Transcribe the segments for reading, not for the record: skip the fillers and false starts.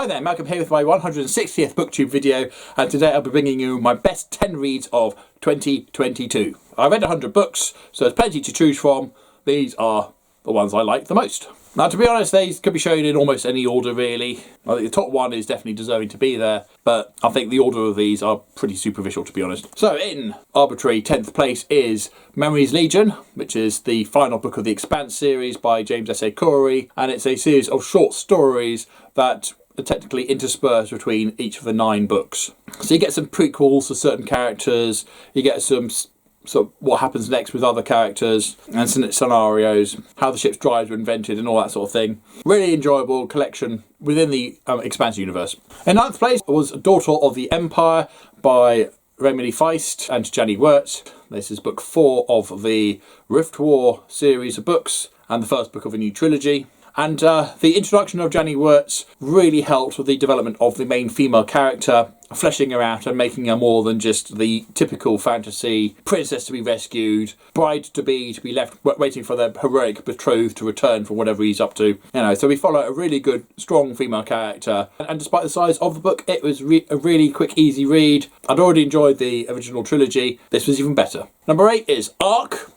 Hi there, Malcolm here with my 160th Booktube video, and today I'll be bringing you my best 10 reads of 2022. I read 100 books, so there's plenty to choose from. These are the ones I like the most. Now, to be honest, these could be shown in almost any order, really. I think the top one is definitely deserving to be there, but I think the order of these are pretty superficial, to be honest. So, in arbitrary 10th place is Memories Legion, which is the final book of the Expanse series by James S.A. Corey, and it's a series of short stories that are technically interspersed between each of the 9 books. So you get some prequels to certain characters, you get some sort of what happens next with other characters and scenarios, how the ship's drives were invented and all that sort of thing. Really enjoyable collection within the Expanse universe. In 9th place was Daughter of the Empire by Remedy Feist and Janny Wirtz. This is book 4 of the Rift War series of books and the first book of a new trilogy. And the introduction of Janny Wirtz really helped with the development of the main female character, fleshing her out and making her more than just the typical fantasy princess to be rescued, bride to be left waiting for their heroic betrothed to return for whatever he's up to. You know, so we follow a really good, strong female character. And despite the size of the book, it was a really quick, easy read. I'd already enjoyed the original trilogy. This was even better. Number 8 is Ark,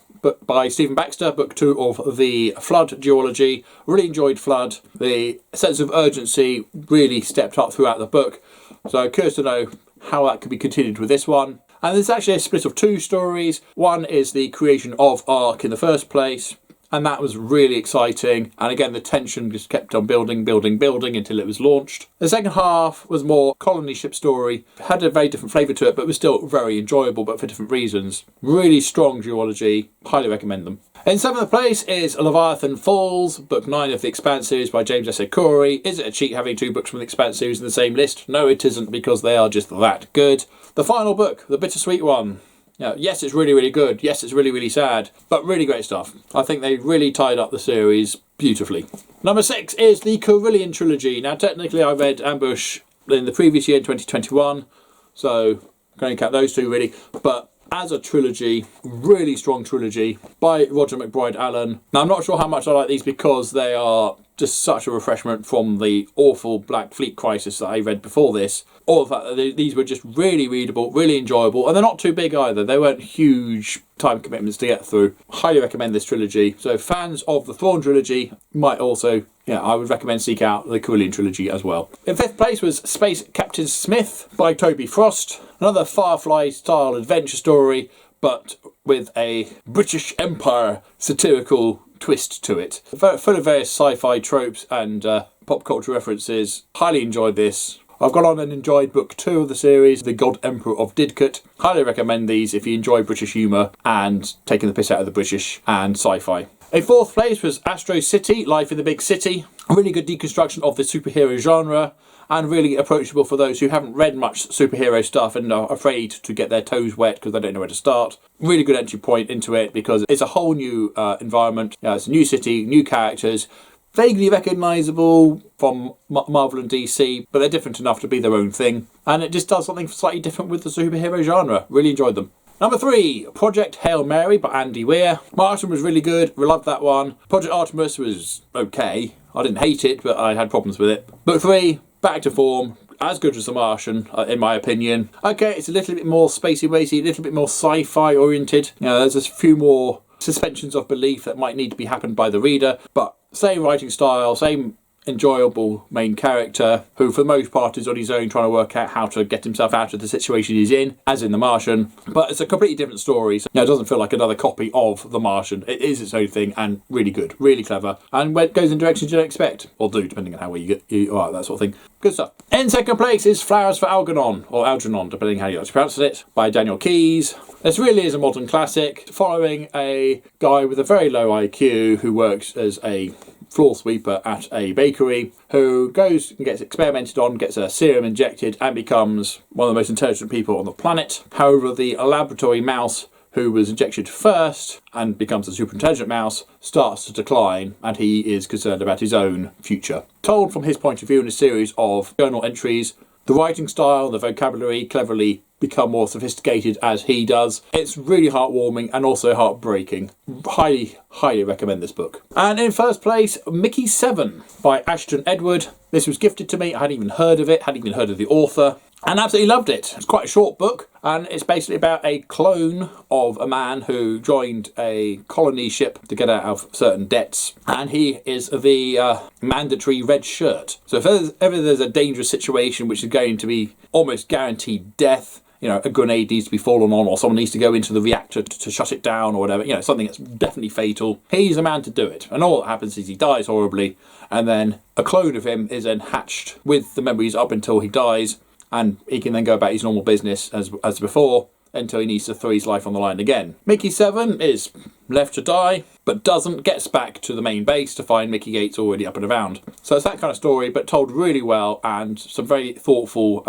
by Stephen Baxter, book 2 of the Flood duology. Really enjoyed Flood. The sense of urgency really stepped up throughout the book. So curious to know how that could be continued with this one. And there's actually a split of 2 stories. One is the creation of Ark in the first place, and that was really exciting. And again, the tension just kept on building until it was launched. The second half was more colony ship story. Had a very different flavour to it, but was still very enjoyable, but for different reasons. Really strong duology. Highly recommend them. In 7th place is Leviathan Falls, book 9 of the Expanse series by James S.A. Corey. Is it a cheat having 2 books from the Expanse series in the same list? No, it isn't, because they are just that good. The final book, the bittersweet one. Yeah, yes, it's really, really good. Yes, it's really, really sad. But really great stuff. I think they really tied up the series beautifully. Number 6 is the Carillion trilogy. Now, technically, I read Ambush in the previous year, 2021. So, I'm going to count those 2, really. But as a trilogy, really strong trilogy by Roger McBride Allen. Now, I'm not sure how much I like these because they are just such a refreshment from the awful Black Fleet Crisis that I read before this. All of that, these were just really readable, really enjoyable, and they're not too big either. They weren't huge time commitments to get through. Highly recommend this trilogy. So fans of the Thrawn trilogy might also, I would recommend seek out the Carillion trilogy as well. In 5th place was Space Captain Smith by Toby Frost. Another Firefly-style adventure story, but with a British Empire satirical twist to it. Full of various sci-fi tropes and pop culture references. Highly enjoyed this. I've gone on and enjoyed book 2 of the series, The God Emperor of Didcot. Highly recommend these if you enjoy British humour and taking the piss out of the British and sci-fi. In 4th place was Astro City, Life in the Big City. A really good deconstruction of the superhero genre and really approachable for those who haven't read much superhero stuff and are afraid to get their toes wet because they don't know where to start. Really good entry point into it because it's a whole new environment. It's a new city, new characters, vaguely recognisable from Marvel and DC, but they're different enough to be their own thing. And it just does something slightly different with the superhero genre. Really enjoyed them. Number 3, Project Hail Mary by Andy Weir. Martian was really good. We loved that one. Project Artemis was okay. I didn't hate it, but I had problems with it. Book 3, back to form. As good as The Martian, in my opinion. Okay, it's a little bit more spacey-wacy, a little bit more sci-fi oriented. There's a few more suspensions of belief that might need to be happened by the reader, but same writing style, same enjoyable main character who for the most part is on his own trying to work out how to get himself out of the situation he's in, as in The Martian. But it's a completely different story. So, it doesn't feel like another copy of The Martian. It is its own thing and really good, really clever, and it goes in directions you don't expect, or do, depending on how well you are, that sort of thing. Good stuff. In 2nd place is Flowers for Algernon, or Algernon, depending how you like to pronounce it, by Daniel Keyes. This really is a modern classic, following a guy with a very low IQ who works as a floor sweeper at a bakery, who goes and gets experimented on, gets a serum injected and becomes one of the most intelligent people on the planet. However, the laboratory mouse who was injected first and becomes a super intelligent mouse starts to decline, and he is concerned about his own future. Told from his point of view in a series of journal entries. The writing style, the vocabulary, cleverly become more sophisticated as he does. It's really heartwarming and also heartbreaking. Highly recommend this book. And in first place, Mickey 7 by Ashton Edward. This was gifted to me. I hadn't even heard of it, hadn't even heard of the author, and absolutely loved it. It's quite a short book, and it's basically about a clone of a man who joined a colony ship to get out of certain debts, and he is the mandatory red shirt. So if ever there's a dangerous situation which is going to be almost guaranteed death, you know, a grenade needs to be fallen on, or someone needs to go into the reactor to shut it down, or whatever, you know, something that's definitely fatal, he's the man to do it. And all that happens is he dies horribly, and then a clone of him is then hatched with the memories up until he dies, and he can then go about his normal business as before, until he needs to throw his life on the line again. Mickey 7 is left to die, but gets back to the main base to find Mickey Gates already up and around. So it's that kind of story, but told really well, and some very thoughtful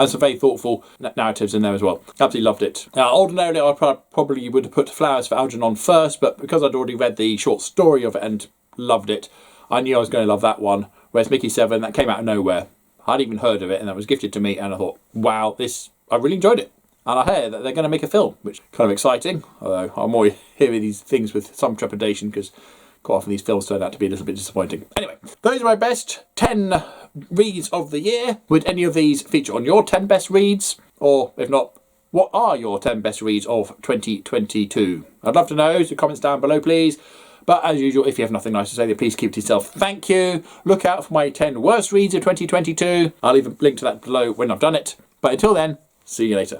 narratives in there as well. Absolutely loved it. Ordinarily, I probably would have put Flowers for Algernon first, but because I'd already read the short story of it and loved it, I knew I was going to love that one. Whereas Mickey 7, that came out of nowhere. I hadn't even heard of it, and that was gifted to me, and I thought, wow, I really enjoyed it. And I hear that they're going to make a film, which is kind of exciting, although I'm always hearing these things with some trepidation, because quite often these films turn out to be a little bit disappointing. Anyway, those are my best 10 reads of the year. Would any of these feature on your 10 best reads? Or if not, what are your 10 best reads of 2022? I'd love to know, so comments down below, please. But as usual, if you have nothing nice to say, then please keep it to yourself. Thank you. Look out for my 10 worst reads of 2022. I'll leave a link to that below when I've done it. But until then, see you later.